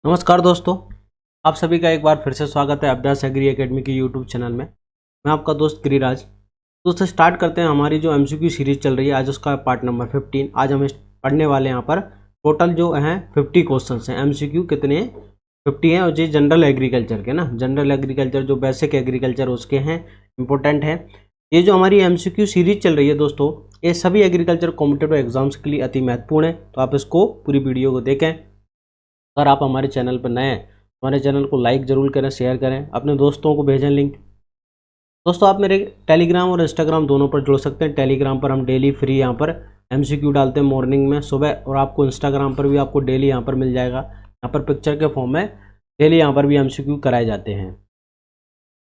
नमस्कार दोस्तों, आप सभी का एक बार फिर से स्वागत है अभ्यास एग्री एकेडमी के यूट्यूब चैनल में। मैं आपका दोस्त गिरिराज। दोस्तों स्टार्ट करते हैं हमारी जो एमसीक्यू सीरीज चल रही है। आज उसका पार्ट नंबर 15। आज हम पढ़ने वाले हैं यहाँ पर टोटल जो हैं 50 क्वेश्चन हैं। एमसीक्यू कितने हैं? 50 हैं। और ये जनरल एग्रीकल्चर के ना, जनरल एग्रीकल्चर जो बेसिक एग्रीकल्चर उसके हैं, इंपॉर्टेंट है। ये जो हमारी एमसीक्यू सीरीज चल रही है दोस्तों, ये सभी एग्रीकल्चर कॉम्पिटिटिव एग्जाम्स के लिए अति महत्वपूर्ण है। तो आप इसको पूरी वीडियो को देखें। अगर आप हमारे चैनल पर नए हैं तो हमारे चैनल को लाइक ज़रूर करें, शेयर करें, अपने दोस्तों को भेजें लिंक। दोस्तों आप मेरे टेलीग्राम और इंस्टाग्राम दोनों पर जुड़ सकते हैं। टेलीग्राम पर हम डेली फ्री यहाँ पर एमसीक्यू डालते हैं मॉर्निंग में सुबह, और आपको इंस्टाग्राम पर भी आपको डेली यहाँ पर मिल जाएगा। यहाँ पर पिक्चर के फॉर्म में डेली यहाँ पर भी एमसीक्यू कराए जाते हैं।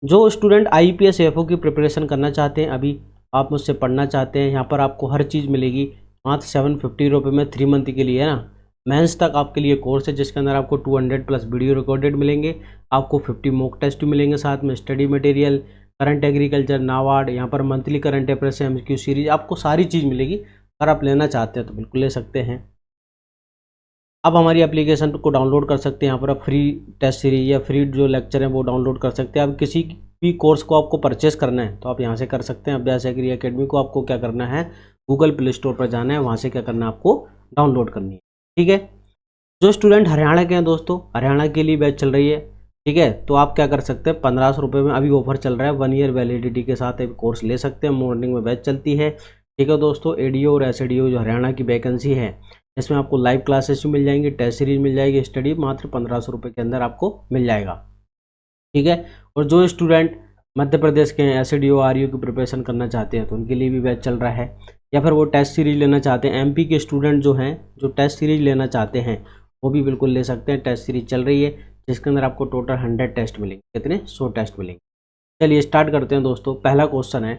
जो स्टूडेंट आईपीएस एफओ की प्रिपरेशन करना चाहते हैं, अभी आप मुझसे पढ़ना चाहते हैं, यहाँ पर आपको हर चीज़ मिलेगी मात्र 750 रुपये में 3 मंथ के लिए, है ना। मेंस तक आपके लिए कोर्स है जिसके अंदर आपको 200 प्लस वीडियो रिकॉर्डेड मिलेंगे, आपको 50 मॉक टेस्ट मिलेंगे, साथ में study material, current agriculture, NABARD, यहाँ पर monthly current affairs MCQ series, आपको सारी चीज़ मिलेगी। अगर आप लेना चाहते हैं तो बिल्कुल ले सकते हैं। आप हमारी एप्लीकेशन को डाउनलोड कर सकते हैं। यहाँ पर आप फ्री टेस्ट सीरीज या फ्री जो लेक्चर हैं वो डाउनलोड कर सकते हैं। आप किसी भी कोर्स को आपको परचेस करना है तो आप यहाँ से कर सकते हैं। अभ्यास एग्री एकेडमी को आपको क्या करना है, गूगल प्ले स्टोर पर जाना है, वहाँ से क्या करना है, आपको डाउनलोड करनी है। ठीक है। जो स्टूडेंट हरियाणा के हैं दोस्तों, हरियाणा के लिए बैच चल रही है। ठीक है, तो आप क्या कर सकते हैं, 1500 रुपये में अभी ऑफर चल रहा है। 1 ईयर वैलिडिटी के साथ एक कोर्स ले सकते हैं। मॉर्निंग में बैच चलती है। ठीक है दोस्तों, एडीओ और एसएडीओ जो हरियाणा की वैकेंसी है, इसमें आपको लाइव क्लासेस भी मिल जाएंगी, टेस्ट सीरीज मिल जाएगी, स्टडी मात्र 1500 रुपये के अंदर आपको मिल जाएगा। ठीक है। और जो स्टूडेंट मध्य प्रदेश के एसएडीओ आरयू की प्रिपरेशन करना चाहते हैं तो उनके लिए भी बैच चल रहा है। या फिर वो टेस्ट सीरीज लेना चाहते हैं, एमपी के स्टूडेंट जो हैं जो टेस्ट सीरीज लेना चाहते हैं वो भी बिल्कुल ले सकते हैं। टेस्ट सीरीज चल रही है जिसके अंदर आपको टोटल 100 टेस्ट मिलेंगे। कितने? 100 टेस्ट मिलेंगे। चलिए स्टार्ट करते हैं दोस्तों। पहला क्वेश्चन है,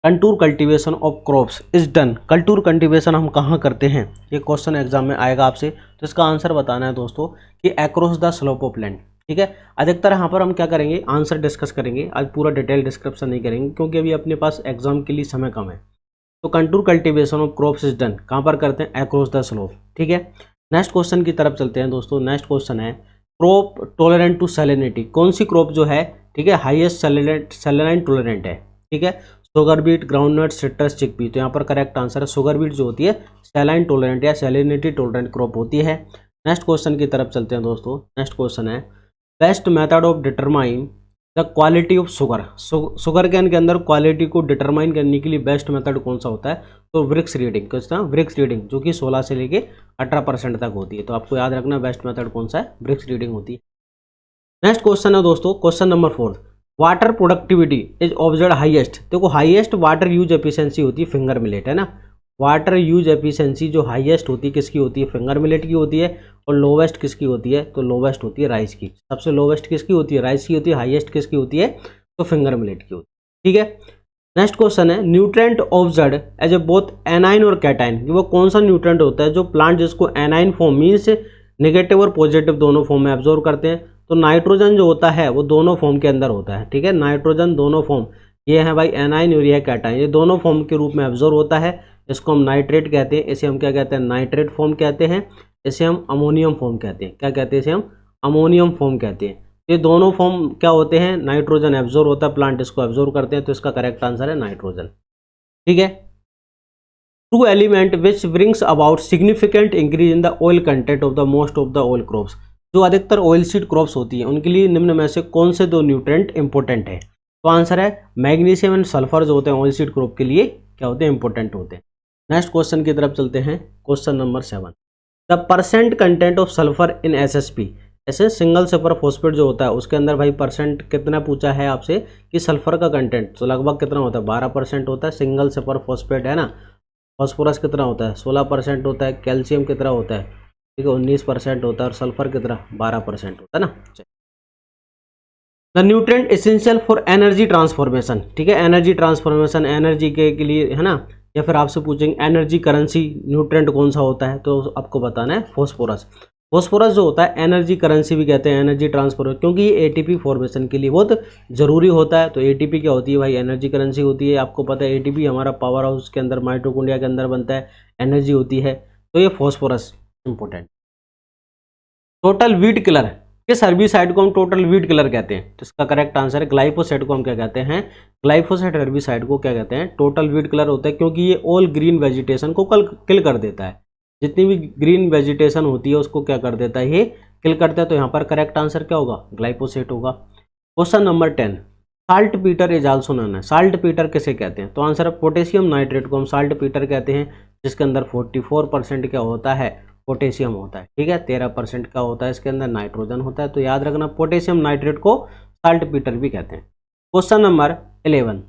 contour cultivation of crops is done. Contour cultivation हम कहाँ करते हैं? ये क्वेश्चन एग्जाम में आएगा आपसे, तो इसका आंसर बताना है दोस्तों कि across the slope of land. ठीक है। अधिकतर यहाँ पर हम क्या करेंगे, आंसर डिस्कस करेंगे। आज पूरा डिटेल डिस्क्रिप्शन नहीं करेंगे क्योंकि अभी अपने पास एग्जाम के लिए समय कम है। तो contour cultivation of crops is done कहाँ पर करते हैं? Across the slope. ठीक है। नेक्स्ट क्वेश्चन की तरफ चलते हैं दोस्तों। नेक्स्ट क्वेश्चन है, क्रॉप टॉलरेंट टू सैलिनिटी। कौन सी क्रॉप जो है, ठीक है, हाईएस्ट सैलिनाइन टॉलरेंट है? ठीक है, sugar beet, groundnut, citrus, chickpea. तो यहाँ पर करेक्ट आंसर है शुगर बीट जो होती है सैलाइन टॉलरेंट या सैलिनिटी टॉलरेंट क्रॉप होती है। नेक्स्ट क्वेश्चन की तरफ चलते हैं दोस्तों। नेक्स्ट क्वेश्चन है, best method of determine the quality of sugar. Sugar cane के अंदर क्वालिटी को डिटरमाइन करने के लिए बेस्ट मेथड कौन सा होता है? तो व्रिक्स रीडिंग। कितना? व्रिक्स रीडिंग, जो कि 16 से लेके 18% तक होती है। तो आपको याद रखना बेस्ट मेथड कौन सा है? व्रिक्स रीडिंग होती है। नेक्स्ट क्वेश्चन है दोस्तों, question number 4, water productivity is observe highest. देखो हाईएस्ट वाटर यूज एफिशिएंसी होती है फिंगर मिलेट, है ना। वाटर यूज एफिशिएंसी जो हाईएस्ट होती है किसकी होती है? फिंगर मिलेट की होती है। और लोवेस्ट किसकी होती है? तो लोवेस्ट होती है राइस की। सबसे लोवेस्ट किसकी होती है? राइस की होती है। हाईएस्ट किसकी होती है? तो फिंगर मिलेट की होती है। ठीक है। नेक्स्ट क्वेश्चन है, nutrient absorb as a both anion और कैटाइन। वो कौन सा न्यूट्रेंट होता है जो प्लांट जिसको एनाइन फॉर्म मीन्स नेगेटिव और पॉजिटिव दोनों फॉर्म में एब्जॉर्व करते हैं? तो नाइट्रोजन जो होता है वो दोनों फॉर्म के अंदर होता है। ठीक है, नाइट्रोजन दोनों फॉर्म, ये है भाई एनाइन और ये है कैटाइन, ये दोनों फॉर्म के रूप में एब्जॉर्व होता है। इसको हम नाइट्रेट कहते हैं। इसे हम क्या कहते हैं? नाइट्रेट फॉर्म कहते हैं। इसे हम अमोनियम फॉर्म कहते हैं। क्या कहते हैं? इसे हम अमोनियम फॉर्म कहते हैं। ये दोनों फॉर्म क्या होते हैं? नाइट्रोजन एब्जॉर्व होता है, प्लांट इसको एब्जॉर्व करते हैं। तो इसका करेक्ट आंसर है नाइट्रोजन। ठीक है। Two element which brings about significant increase in the oil content of the most of the oil crops. जो अधिकतर ऑयल सीड क्रॉप्स होती है उनके लिए निम्न में से कौन से 2 न्यूट्रेंट इंपॉर्टेंट है? तो आंसर है मैग्नीशियम एंड सल्फर जो होते हैं ऑयल सीड क्रॉप के लिए क्या होते हैं? इंपॉर्टेंट होते हैं। नेक्स्ट क्वेश्चन की तरफ चलते हैं। Question number 7, the percent content of sulphur in SSP. ऐसे सिंगल सुपर फॉस्फेट जो होता है उसके अंदर भाई परसेंट कितना पूछा है आपसे कि सल्फर का कंटेंट, तो लगभग कितना होता है? 12% होता है। सिंगल सुपर फॉस्फेट है ना। फॉस्फोरस कितना होता है? 16% होता है। कैल्शियम कितना होता है? ठीक है, 19% होता है। और सल्फर कितना? 12% होता है ना। The nutrient essential for energy transformation. ठीक है, एनर्जी ट्रांसफॉर्मेशन, एनर्जी के लिए, है ना। या फिर आपसे पूछेंगे एनर्जी करेंसी न्यूट्रेंट कौन सा होता है, तो आपको बताना है फॉस्फोरस। फॉस्फोरस जो होता है एनर्जी करेंसी भी कहते हैं, एनर्जी ट्रांसफर, क्योंकि ये एटीपी फॉर्मेशन के लिए बहुत जरूरी होता है। तो एटीपी क्या होती है भाई? एनर्जी करेंसी होती है। आपको पता है एटीपी हमारा पावर हाउस के अंदर माइटोकॉन्ड्रिया के अंदर बनता है, एनर्जी होती है। तो ये phosphorus important. Total wheat killer, किस हर्बिसाइड को हम टोटल वीट किलर कहते हैं? तो इसका करेक्ट आंसर है ग्लाइफोसेट को हम क्या कहते हैं? ग्लाइफोसेट हर्बिसाइड को क्या कहते हैं? टोटल वीट किलर होता है, क्योंकि ये ऑल ग्रीन वेजिटेशन को किल कर देता है। जितनी भी ग्रीन वेजिटेशन होती है उसको क्या कर देता है? ये किल करता है। तो यहाँ पर करेक्ट आंसर क्या होगा? ग्लाइफोसेट होगा। Question number 10, salt Peter is also known है। साल्ट पीटर किसे कहते हैं? तो आंसर है पोटेशियम नाइट्रेट को हम साल्ट पीटर कहते हैं, जिसके अंदर 44% क्या होता है? पोटेशियम होता है। ठीक है, 13% का होता है इसके अंदर नाइट्रोजन होता है। तो याद रखना पोटेशियम नाइट्रेट को साल्ट पीटर भी कहते हैं। Question number 11,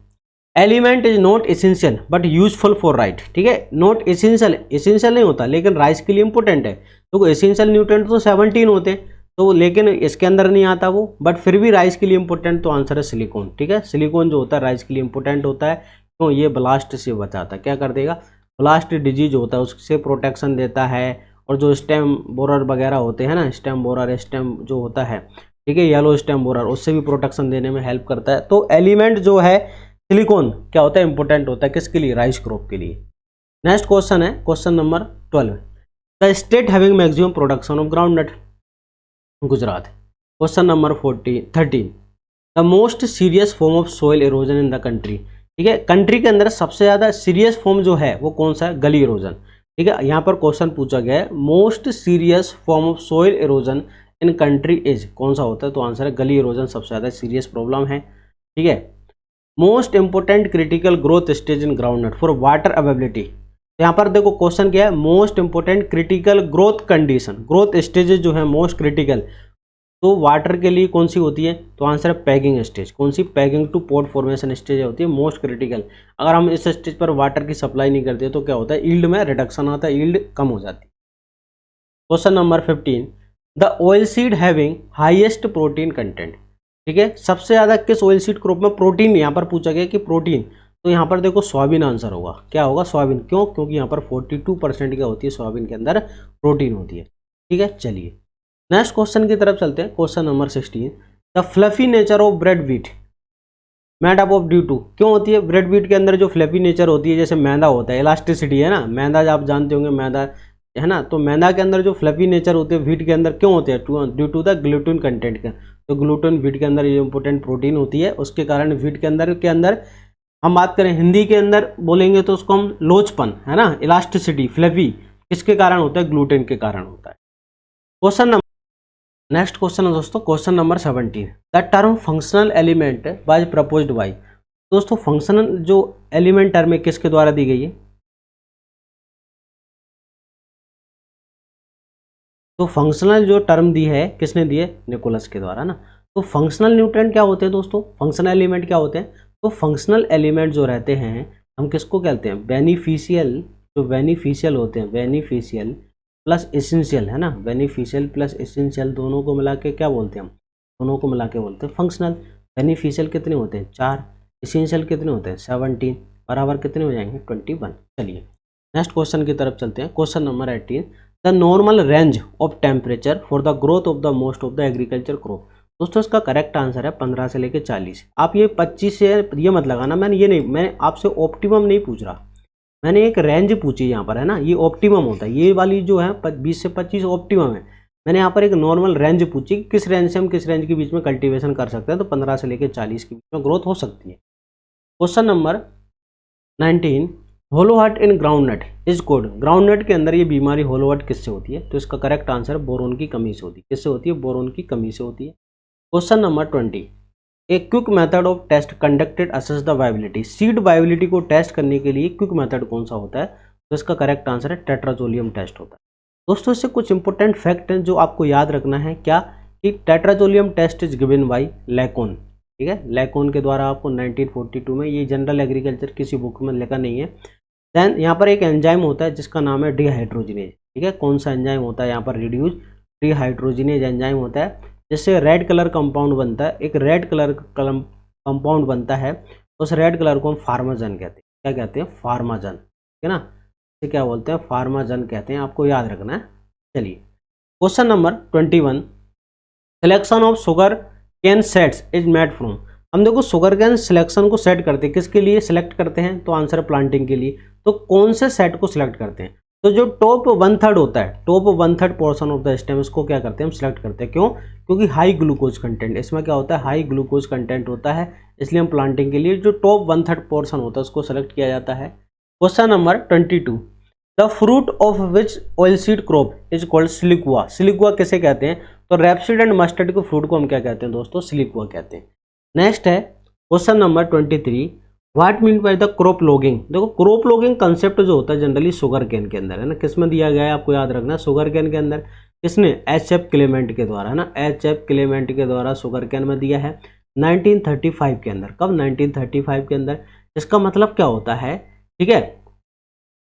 element is not essential but useful for right. ठीक है, नॉट एसेंशियल, एसेंशियल नहीं होता लेकिन राइस के लिए इंपोर्टेंट है। तो एसेंशियल न्यूट्रिएंट तो 17 होते हैं, तो लेकिन इसके अंदर नहीं आता वो, बट फिर भी राइस के लिए इंपॉर्टेंट। तो आंसर है सिलिकॉन। ठीक है, सिलिकॉन जो होता है राइस के लिए इंपॉर्टेंट होता है, तो ये ब्लास्ट से बचाता है। क्या कर देगा? ब्लास्ट डिजीज होता है उससे प्रोटेक्शन देता है। और जो स्टेम बोरर वगैरह होते हैं ना, स्टेम बोरर, स्टेम जो होता है, ठीक है, येलो स्टेम बोरर, उससे भी प्रोटेक्शन देने में हेल्प करता है। तो एलिमेंट जो है सिलिकॉन क्या होता है? इंपॉर्टेंट होता है किसके लिए? राइस क्रॉप के लिए। नेक्स्ट क्वेश्चन है question number 12, the state having maximum production of groundnut, Gujarat. Question number 13, the most serious form of soil erosion in the country. ठीक है, कंट्री के अंदर सबसे ज्यादा सीरियस फॉर्म जो है वो कौन सा है? गली इरोजन। ठीक है, यहाँ पर क्वेश्चन पूछा गया है most serious form of soil erosion in country is, कौन सा होता है? तो आंसर है गली इरोजन सबसे ज्यादा सीरियस प्रॉब्लम है। ठीक है, most important critical growth stage in groundnut for water availability. यहाँ पर देखो क्वेश्चन क्या है? Most important critical growth condition, growth stages जो है मोस्ट क्रिटिकल, तो वाटर के लिए कौन सी होती है? तो आंसर है पैगिंग स्टेज। कौन सी? Pegging to pod formation stage होती है मोस्ट क्रिटिकल। अगर हम इस स्टेज पर वाटर की सप्लाई नहीं करते तो क्या होता है? यील्ड में रिडक्शन आता है, यील्ड कम हो जाती है। Question number 15, the oil seed having highest protein content. ठीक है, सबसे ज्यादा किस ऑयल सीड क्रॉप में प्रोटीन, यहाँ पर पूछा गया कि प्रोटीन, तो यहाँ पर देखो सोयाबीन आंसर होगा। क्या होगा? सोयाबीन। क्यों? क्योंकि यहाँ पर 42% क्या होती है? सोयाबीन के अंदर प्रोटीन होती है। ठीक है, चलिए नेक्स्ट क्वेश्चन की तरफ चलते हैं। Question number 16, the fluffy nature of bread wheat made up of due to. क्यों होती है? ब्रेड व्हीट के अंदर जो फ्लफी नेचर होती है, जैसे मैदा होता है, इलास्टिसिटी है ना, मैदा आप जानते होंगे, मैदा है ना, तो मैदा के अंदर जो फ्लफी नेचर होते हैं व्हीट के अंदर क्यों होते हैं? Due to the gluten content का। तो ग्लूटेन व्हीट के अंदर ये इंपॉर्टेंट प्रोटीन होती है, उसके कारण व्हीट के अंदर हम बात करें हिंदी के अंदर बोलेंगे तो उसको हम लोचपन, है ना, इलास्टिसिटी, फ्लफी किसके कारण होता है? ग्लूटेन के कारण होता है। क्वेश्चन नंबर नेक्स्ट क्वेश्चन है दोस्तों question number 17, the term functional element was proposed by. दोस्तों फंक्शनल जो एलिमेंट टर्म है किसके द्वारा दी गई है? तो फंक्शनल जो टर्म दी है किसने दी है? निकोलस के द्वारा ना। तो फंक्शनल न्यूट्रिएंट क्या होते हैं दोस्तों? फंक्शनल एलिमेंट क्या होते हैं? तो फंक्शनल एलिमेंट जो रहते हैं हम किसको कहते हैं? बेनिफिशियल, जो बेनिफिशियल होते हैं, बेनिफिशियल प्लस एसेंशियल, है ना, बेनिफिशियल प्लस एसेंशियल दोनों को मिला के क्या बोलते हैं हम? दोनों को मिला के बोलते हैं फंक्शनल। बेनिफिशियल कितने होते हैं? 4, एसेंशियल कितने होते हैं? 17, बराबर कितने हो जाएंगे? 21। चलिए नेक्स्ट क्वेश्चन की तरफ चलते हैं। Question number 18, the normal range of temperature for the growth of the most of the agriculture crop. दोस्तों इसका करेक्ट आंसर है 15 से लेकर 40। आप ये 25 से ये मत लगाना, मैंने आपसे ऑप्टिमम नहीं पूछ रहा, मैंने एक रेंज पूछी यहाँ पर, है ना, ये ऑप्टिमम होता है, ये वाली जो है 20 से 25 ऑप्टिमम है। मैंने यहाँ पर एक नॉर्मल रेंज पूछी कि किस रेंज से हम किस रेंज के बीच में कल्टीवेशन कर सकते हैं, तो 15 से लेकर 40 के बीच में ग्रोथ हो सकती है। Question number 19, hollow heart in groundnut is caused. Groundnut के अंदर ये बीमारी होलो हार्ट किससे होती है? तो इसका करेक्ट आंसर बोरोन की कमी से होती है। किससे होती है? बोरोन की कमी से होती है। Question number 20, a quick method of test conducted assess the viability. Seed viability को टेस्ट करने के लिए क्विक मेथड कौन सा होता है? तो इसका करेक्ट आंसर है टेट्राजोलियम टेस्ट होता है। दोस्तों इससे कुछ इंपॉर्टेंट फैक्ट हैं जो आपको याद रखना है। क्या? कि tetrazolium test is given by Lakon. ठीक है, लैकोन के द्वारा आपको 1942 में, ये जनरल एग्रीकल्चर किसी बुक में लिखा नहीं है। देन यहाँ पर एक एंजाइम होता है जिसका नाम है डिहाइड्रोजिनेज। ठीक है, कौन सा एंजाइम होता है यहाँ पर? रिड्यूस डिहाइड्रोजिनेज एंजाइम होता है, जिससे रेड कलर कंपाउंड बनता है। एक रेड कलर कंपाउंड बनता है, उस रेड कलर को हम फार्माजन कहते हैं। क्या कहते हैं? फार्माजन। ठीक है ना, इसे क्या बोलते हैं? फार्माजन कहते हैं, आपको याद रखना है। चलिए question number 21, selection of sugar cane sets is made from. हम देखो शुगर कैन सिलेक्शन को सेट करते हैं, किसके लिए सिलेक्ट करते हैं? तो आंसर है प्लांटिंग के लिए। तो कौन से सेट को सिलेक्ट करते हैं? तो जो टॉप 1/3 होता है, top 1/3 portion of the stem, इसको क्या करते हैं हम सिलेक्ट करते हैं। क्यों? क्योंकि हाई ग्लूकोज कंटेंट, इसमें क्या होता है, हाई ग्लूकोज कंटेंट होता है, इसलिए हम प्लांटिंग के लिए जो टॉप 1/3 पोर्शन होता है उसको सेलेक्ट किया जाता है। Question number 22, the fruit of which oil seed crop is called siliqua. Siliqua किसे कहते हैं? तो रेपसीड एंड मस्टर्ड के फ्रूट को हम क्या कहते हैं दोस्तों? सिलिकुआ कहते हैं। नेक्स्ट है question number 23, what mean by the crop logging. देखो क्रॉप लॉगिंग कंसेप्ट जो होता है जनरली शुगर केन के अंदर है ना, किसमें दिया गया है आपको याद रखना, शुगर केन के अंदर। किसने? एच.एफ. क्लेमेंट के द्वारा, है ना, एच.एफ. क्लेमेंट के द्वारा शुगर केन में दिया है 1935 के अंदर। कब? 1935 के अंदर। इसका मतलब क्या होता है, ठीक है,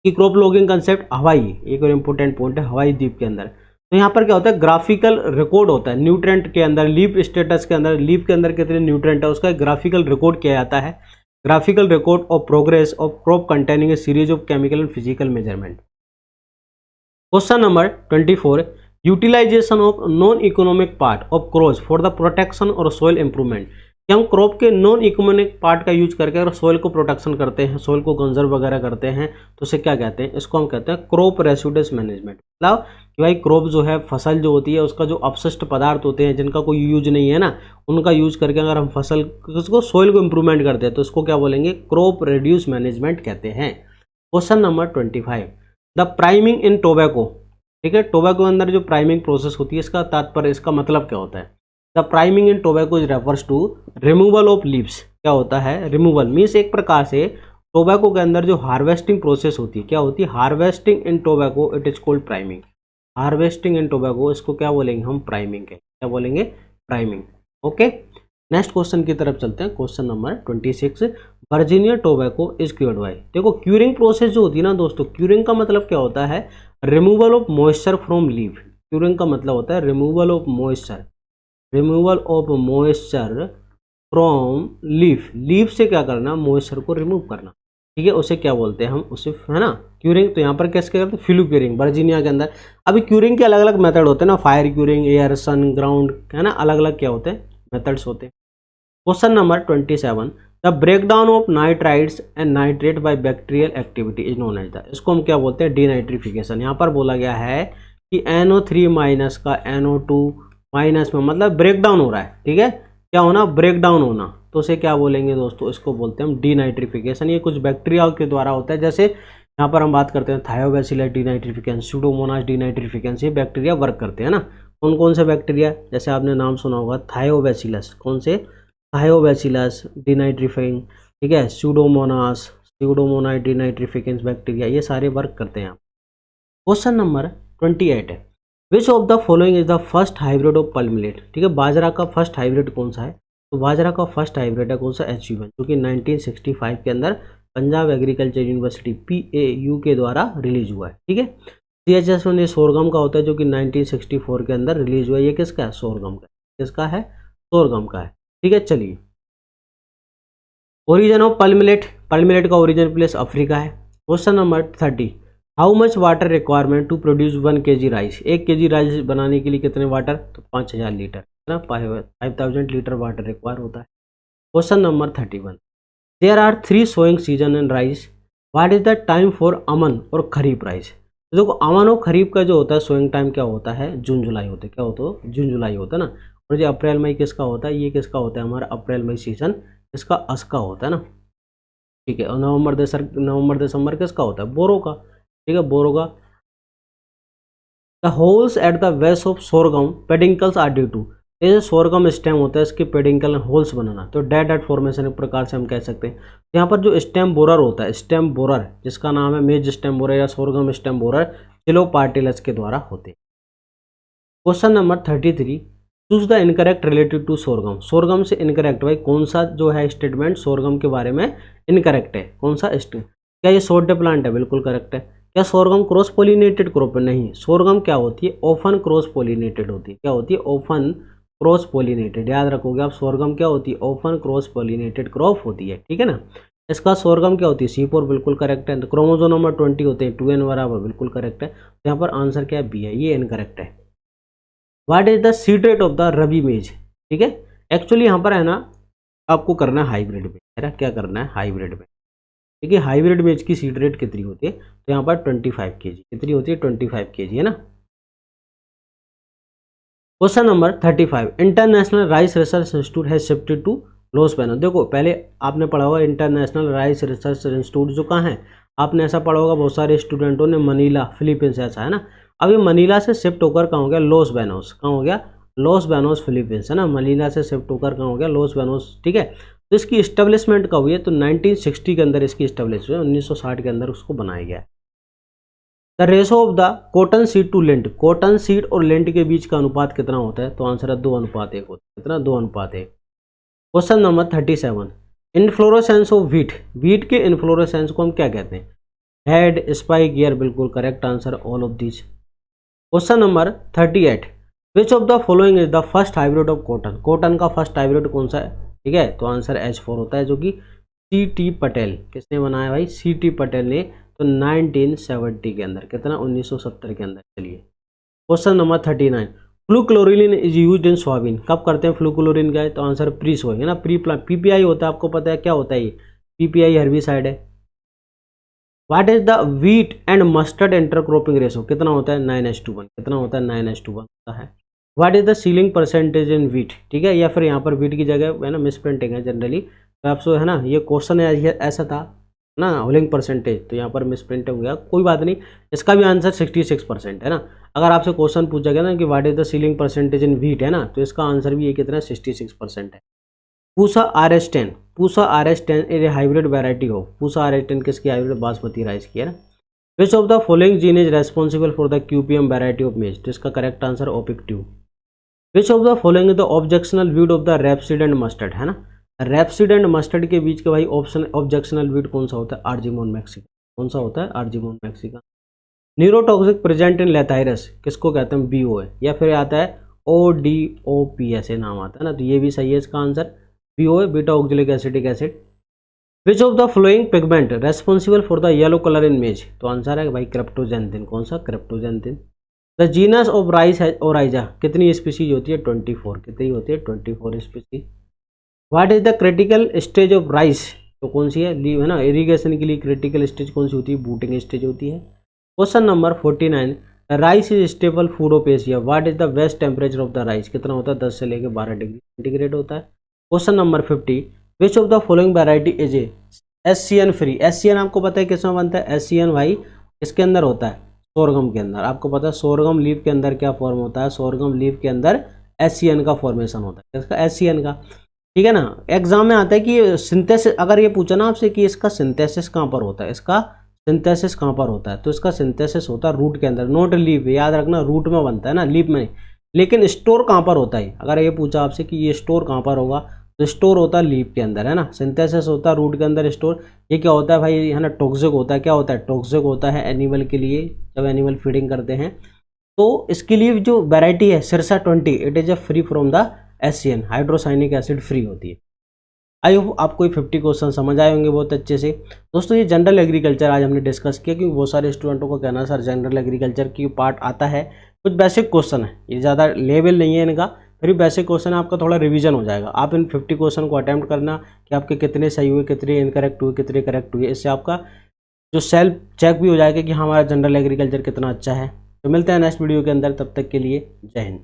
कि क्रॉप लॉगिंग कंसेप्ट हवाई, एक और इंपॉर्टेंट पॉइंट है, हवाई द्वीप के अंदर। तो यहाँ पर क्या होता है, ग्राफिकल रिकॉर्ड होता है न्यूट्रेंट के अंदर, लीफ स्टेटस के अंदर, लीफ के अंदर कितने न्यूट्रेंट है उसका ग्राफिकल रिकॉर्ड किया जाता है। Graphical record of progress of crop containing a series of chemical and physical measurement. Question number 24, utilization of non economic part of crops for the protection और सॉइल इंप्रूवमेंट। कि हम crop के non economic part का use करके अगर soil को protection करते हैं, सॉइल को कंजर्व वगैरह करते हैं, तो उसे क्या कहते हैं? इसको हम कहते हैं क्रॉप रेसिड्यूज मैनेजमेंट। मतलब कि भाई क्रॉप जो है, फसल जो होती है, उसका जो अपशिष्ट पदार्थ होते हैं जिनका कोई यूज नहीं है ना, उनका यूज करके अगर हम फसल को, सॉइल को इंप्रूवमेंट करते हैं, तो इसको क्या बोलेंगे? क्रॉप रेड्यूस मैनेजमेंट कहते हैं। Question number 25, the priming in tobacco. ठीक है, टोबैको के अंदर जो प्राइमिंग प्रोसेस होती है, इसका तात्पर्य, इसका मतलब क्या होता है? The priming in tobacco is refers to removal of leaves. क्या होता है? रिमूवल मीन्स एक प्रकार से टोबैको के अंदर जो हार्वेस्टिंग प्रोसेस होती है, क्या होती है? Harvesting in tobacco, it is called priming. Harvesting in tobacco, इसको क्या बोलेंगे हम? प्राइमिंग के, क्या बोलेंगे? प्राइमिंग। ओके, नेक्स्ट क्वेश्चन की तरफ चलते हैं। Question number 26, Virginia tobacco is cured by. देखो क्यूरिंग प्रोसेस जो होती है ना दोस्तों, क्यूरिंग का मतलब क्या होता है? Removal of moisture from leaf. Curing का मतलब होता है removal of moisture, removal of moisture from leaf. Leaf से क्या करना? मॉइस्चर को रिमूव करना। ठीक है, उसे क्या बोलते हैं हम? उसे, है ना, क्यूरिंग। तो यहाँ पर कैसे करते हैं? फ्लू क्यूरिंग, वर्जीनिया के अंदर। अभी क्यूरिंग के अलग अलग मेथड होते हैं ना, फायर क्यूरिंग, एयर, सन, ग्राउंड, है ना, अलग अलग क्या होते हैं? मेथड्स होते हैं। Question number 27, the breakdown of nitrides and nitrate by bacterial activity is known as the. इसको हम क्या बोलते हैं? डीनाइट्रिफिकेशन। यहाँ पर बोला गया है कि NO3 माइनस का NO2 माइनस में, मतलब ब्रेकडाउन हो रहा है। ठीक है, क्या होना? ब्रेकडाउन होना। तो उसे क्या बोलेंगे दोस्तों? इसको बोलते हैं हम डीनाइट्रिफिकेशन। ये कुछ बैक्टीरिया के द्वारा होता है, जैसे यहाँ पर हम बात करते हैं थायोबैसिलस डीनाइट्रिफिकेशन, सूडोमोनास डीनाइट्रिफिकेशन, ये बैक्टीरिया वर्क करते हैं ना। कौन कौन से बैक्टीरिया? जैसे आपने नाम सुना होगा थायोबैसिलस, कौन से? थायोबैसिलस डीनाइट्रिफाइंग, ठीक है, सूडोमोनास, सूडोमोनास डीनाइट्रिफिकेंस बैक्टीरिया, ये सारे वर्क करते हैं। क्वेश्चन नंबर 28 है, विच of the following is the first hybrid of plum millet. ठीक है, बाजरा का फर्स्ट हाइब्रिड कौन सा है? तो बाजरा का फर्स्ट हाइब्रिड है कौन सा? HU1, जो कि 1965 के अंदर पंजाब एग्रीकल्चर यूनिवर्सिटी PAU के द्वारा रिलीज हुआ है। ठीक है, CHS1 ये सोरगम का होता है, जो कि 1964 के अंदर रिलीज हुआ है। ये किसका है? सोरगम का। किसका है? सोरगम का है। ठीक है, चलिए, ओरिजिन ऑफ पल्मिलेट। पल्मिलेट का ओरिजिन प्लेस अफ्रीका है। Question number 30, how much water requirement to produce 1 kg rice. 1 kg rice बनाने के लिए कितने वाटर? तो 5000 लीटर, है ना, 5000 लीटर वाटर रिक्वायर होता है। Question number 31, there are 3 sowing season in rice, what is the time for Aman और खरीफ राइस। तो देखो अमन और खरीफ का जो होता है सोइंग टाइम क्या होता है? जून जुलाई होता है। क्या होता है? जून जुलाई होता है ना। और जो अप्रैल मई किसका होता है? ये किसका होता है? हमारा अप्रैल मई सीजन इसका असका होता है ना। ठीक है, और नवंबर दिसंबर किसका होता है? बोरो का। ठीक है, बोरो का। The holes at the base of sorghum peduncles are due to. ये सोरगम स्टेम होता है, इसके पेडिंकल होल्स बनाना, तो डेड एट फॉर्मेशन एक प्रकार से हम कह सकते हैं। यहाँ पर जो स्टेम बोरर होता है, स्टेम बोरर जिसका नाम है मेज स्टेम बोरर या सोरगम स्टेम बोरर, चिलोपार्टिलस के द्वारा होते हैं। Question number 33, choose the incorrect related to sorghum. Sorghum से इनकरेक्ट, भाई कौन सा जो है स्टेटमेंट सोरगम के बारे में इनकरेक्ट है? कौन सा स्टेटमेंट? क्या ये सोडे प्लांट है? बिल्कुल करेक्ट है। क्या सोरगम क्रॉस पोलिनेटेड क्रॉप है? नहीं, सोरगम क्या होती है? ओफन क्रॉस पोलिनेटेड होती है। क्या होती है? Often cross pollinated. याद रखोगे आप, सोरगम क्या होती है? ओफन क्रॉस पोलिनेटेड क्रॉप होती है। ठीक है ना। इसका सोरगम क्या होती है? C4, बिल्कुल करेक्ट है। तो क्रोमोसोम नंबर 20 होते हैं 2n बराबर, बिल्कुल करेक्ट है। तो यहाँ पर आंसर क्या है? B है, ये इनकरेक्ट है। What is the seed rate of the rabi maize. ठीक है, एक्चुअली यहाँ पर है ना, आपको करना है हाइब्रिड में, है ना, क्या करना है? हाइब्रिड में। देखिए हाइब्रिड मेज की सीड रेट कितनी होती है, तो यहाँ पर 25 kg, कितनी होती है 25 kg, है ना। Question number 35, International Rice Research Institute has shifted to Las Vegas. देखो पहले आपने पढ़ा होगा इंटरनेशनल राइस रिसर्च इंस्टीट्यूट जो कहाँ है, आपने ऐसा पढ़ा होगा बहुत सारे स्टूडेंटों ने, मनीला फिलीपींस ऐसा, है ना। अब ये मनीला से शिफ्ट होकर कहाँ हो गया, लॉस वेगास, कहाँ हो गया, लॉस वेगास फिलीपींस, है ना। मनीला से शिफ्ट होकर कहाँ हो गया, लॉस वेगास, ठीक है। तो इसकी इस्टेब्लिशमेंट कब हुई है, तो 1960 के अंदर इसकी इस्टेब्लिश हुई है, 1960 के अंदर उसको बनाया गया है। The ratio of the cotton seed to lint, cotton seed और लेंट के बीच का अनुपात कितना होता है, तो आंसर है 2:1 होता है, कितना, 2:1। Question number 37, inflorescence of wheat, wheat के इनफ्लोरेसेंस को हम क्या कहते हैं, हेड, स्पाइक, ईयर, बिल्कुल correct answer all of these. Question number 38, which of the following is the first hybrid of cotton, cotton का फर्स्ट हाइब्रिड कौन सा है, ठीक है, तो आंसर H4 होता है, जो कि C.T. पटेल, किसने बनाया भाई, C.T. पटेल ने, तो 1970 के अंदर, कितना, 1970 के अंदर। चलिए question number 39, fluchloralin is used in soybean, कब करते हैं फ्लूक्लोरिन का है, तो आंसर प्री सोइंग, है ना, प्री प्लांट, PPI होता है, आपको पता है क्या होता है ये, PPI हर्बिसाइड है। What is the wheat and mustard intercropping ratio, कितना होता है, 9:1, कितना होता है, 9:1 होता है। What is the ceiling percentage in wheat, ठीक है, या फिर यहाँ पर व्हीट की जगह है ना मिस प्रिंटिंग है जनरली, तो आपसे, है ना, ये क्वेश्चन ऐसा था ना, होलिंग परसेंटेज, तो यहाँ पर मिस प्रिंट हो गया, कोई बात नहीं, इसका भी आंसर 66% है ना। अगर आपसे क्वेश्चन पूछा गया ना कि what is the ceiling percentage in wheat, है ना, तो इसका आंसर भी ये कितना, 66% है। पूसा RS10, पूसा RS10 ए हाइब्रिड वैरायटी हो, पूसा RS10 किसकी हाइब्रिड, बासमती राइस की, है ना। विच of the following gene is responsible for the QPM variety of मेज, तो इसका correct answer OPIC2। Which of the following is the objectional weed of the rapeseed and mustard, है ना, रेपसीड एंड मस्टर्ड के बीच के भाई ऑप्शन ऑब्जेक्शनल वीड कौन सा होता है, आर्जिमोन मैक्सिका, कौन सा होता है, आर्जिमोन मैक्सिका। न्यूरोटॉक्सिक प्रेजेंट इन लेथाइरस किसको कहते हैं, BOA, या फिर आता है ODOPS नाम आता है ना, तो ये भी सही है इसका answer, BOA, beta oxalic acetic acid. Which of the following pigment responsible for the yellow colour in maize, तो आंसर है भाई क्रिप्टोजेंथिन, कौन सा, cryptoxanthin. The genus of rice Oryza, कितनी स्पीसीज होती है, 24, कितनी होती है, 24 species. What is the critical stage of rice, तो कौन सी है ना, इरीगेशन के लिए क्रिटिकल स्टेज कौन सी होती है, बूटिंग स्टेज होती है। Question number 49, rice is stable food of Asia, what is the best temperature of the rice, कितना होता है, 10 से लेकर 12 डिग्री सेंटीग्रेड होता है। Question number 50, which of the following variety is a SCN free, SCN आपको पता है किसमें बनता है, SCN भाई इसके अंदर होता है, सोरगम के अंदर, आपको पता है सोरगम लीफ के अंदर क्या फॉर्म होता है, सोरगम लीफ के अंदर SCN का फॉर्मेशन होता है, इसका SCN का, ठीक है ना। एग्जाम में आता है कि सिंथेसिस, अगर ये पूछा ना आपसे कि इसका सिंथेसिस कहाँ पर होता है, इसका सिंथेसिस कहाँ पर होता है, तो इसका सिंथेसिस होता है रूट के अंदर, नोट लीफ, याद रखना रूट में बनता है ना, लीफ में, लेकिन स्टोर कहाँ पर होता है, अगर ये पूछा आपसे कि ये स्टोर कहाँ पर होगा, तो स्टोर होता है लीफ के अंदर, है ना। सिंथेसिस होता है रूट के अंदर, स्टोर ये क्या होता है भाई, है ना, टॉक्सिक होता है, क्या होता है, टॉक्सिक होता है एनिमल के लिए, जब एनिमल फीडिंग करते हैं। तो इसके लिए जो वैरायटी है Sirsa 20, it is a free from the SCN, hydrocyanic acid free होती है। आई होप आपको ये 50 क्वेश्चन समझ आए होंगे बहुत अच्छे से। दोस्तों ये जनरल एग्रीकल्चर आज हमने डिस्कस किया, क्योंकि बहुत सारे स्टूडेंटों को कहना सर जनरल एग्रीकल्चर की पार्ट आता है, कुछ बेसिक क्वेश्चन है, ये ज़्यादा लेवल नहीं है इनका, फिर भी बेसिक क्वेश्चन आपका थोड़ा रिवीजन हो जाएगा। आप इन 50 क्वेश्चन को अटैम्प्ट करना कि आपके कितने सही हुए, कितने इनकरेक्ट हुए, कितने करेक्ट हुए, इससे आपका जो सेल्फ चेक भी हो जाएगा कि हमारा जनरल एग्रीकल्चर कितना अच्छा है। तो मिलते हैं नेक्स्ट वीडियो के अंदर, तब तक के लिए जय हिंद।